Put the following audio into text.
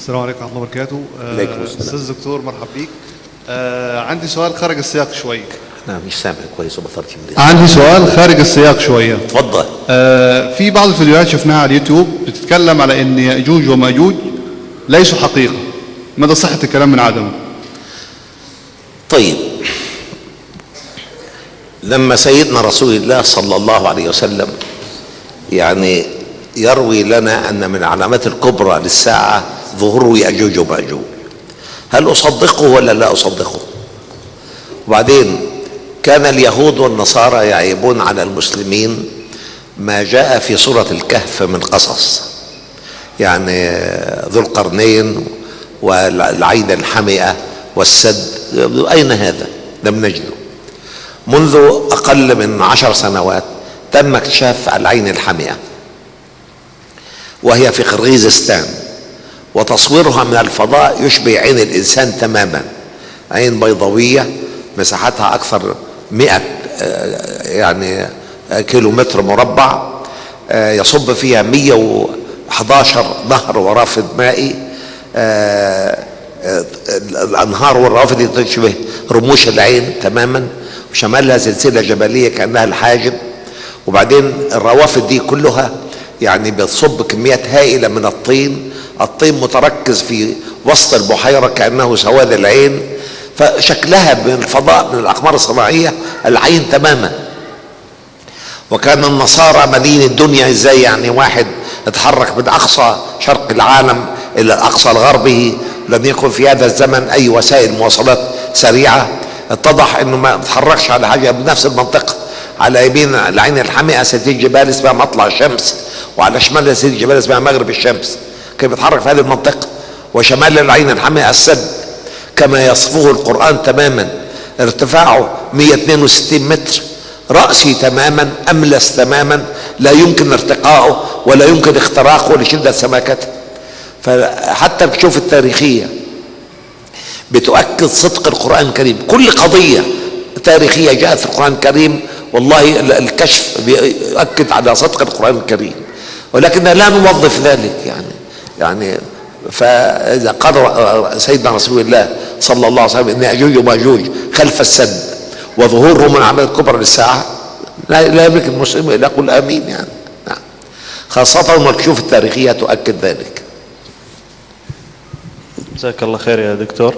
السلام عليكم ورحمة الله وبركاته. عليكم السلام. أستاذ دكتور مرحب بيك. عندي سؤال خارج السياق شوية. أنا مش سامع كويس وبطلت من عندي سؤال خارج السياق شوية. اتفضل. في بعض الفيديوهات شفناها على اليوتيوب بتتكلم على إن يأجوج ومأجوج ليسوا حقيقة. مدى صحة الكلام من عدمه؟ طيب، لما سيدنا رسول الله صلى الله عليه وسلم يعني يروي لنا أن من العلامات الكبرى للساعة ظهور يأجوج ومأجوج، هل أصدقه ولا لا أصدقه؟ وبعدين كان اليهود والنصارى يعيبون على المسلمين ما جاء في سورة الكهف من قصص، يعني ذو القرنين والعين الحمئة والسد. أين هذا؟ لم نجده. منذ أقل من 10 سنوات تم اكتشاف العين الحمئة، وهي في قرغيزستان، وتصويرها من الفضاء يشبه عين الإنسان تماما. عين بيضاوية مساحتها أكثر 100 يعني كيلومتر مربع، يصب فيها 111 نهر ورافد مائي. الأنهار والروافد دي تشبه رموش العين تماما، وشمالها سلسلة جبلية كأنها الحاجب. وبعدين الروافد دي كلها يعني بتصب كميات هائلة من الطين متركز في وسط البحيرة كأنه سواد العين، فشكلها من الفضاء من الأقمار الصناعية العين تماما. وكان النصارى مالين الدنيا ازاي، يعني واحد اتحرك من أقصى شرق العالم إلى الأقصى الغربي، لم يكن في هذا الزمن أي وسائل مواصلات سريعة، اتضح انه ما اتحركش على حاجة بنفس المنطقة. على يمين العين الحمئة سلسلة جبال اسمها مطلع الشمس، وعلى شمال سلسلة جبال اسمها مغرب الشمس، كان بيتحرك في هذه المنطقة. وشمال العين الحمئة السد كما يصفه القرآن تماما، ارتفاعه 162 متر، رأسي تماما، أملس تماما، لا يمكن ارتقاؤه ولا يمكن اختراقه لشدة سماكته. فحتى الكشوف التاريخية بتؤكد صدق القرآن الكريم. كل قضية تاريخية جاءت في القرآن الكريم والله الكشف بيؤكد على صدق القرآن الكريم، ولكن لا نوظف ذلك يعني فإذا قال سيدنا رسول الله صلى الله عليه وسلم إن يأجوج ومأجوج خلف السد وظهورهم من العلامات الكبرى للساعة، لا يملك المسلم إلا يقول آمين يعني. نعم، خاصة والكشوف التاريخية تؤكد ذلك. جزاك الله خير يا دكتور.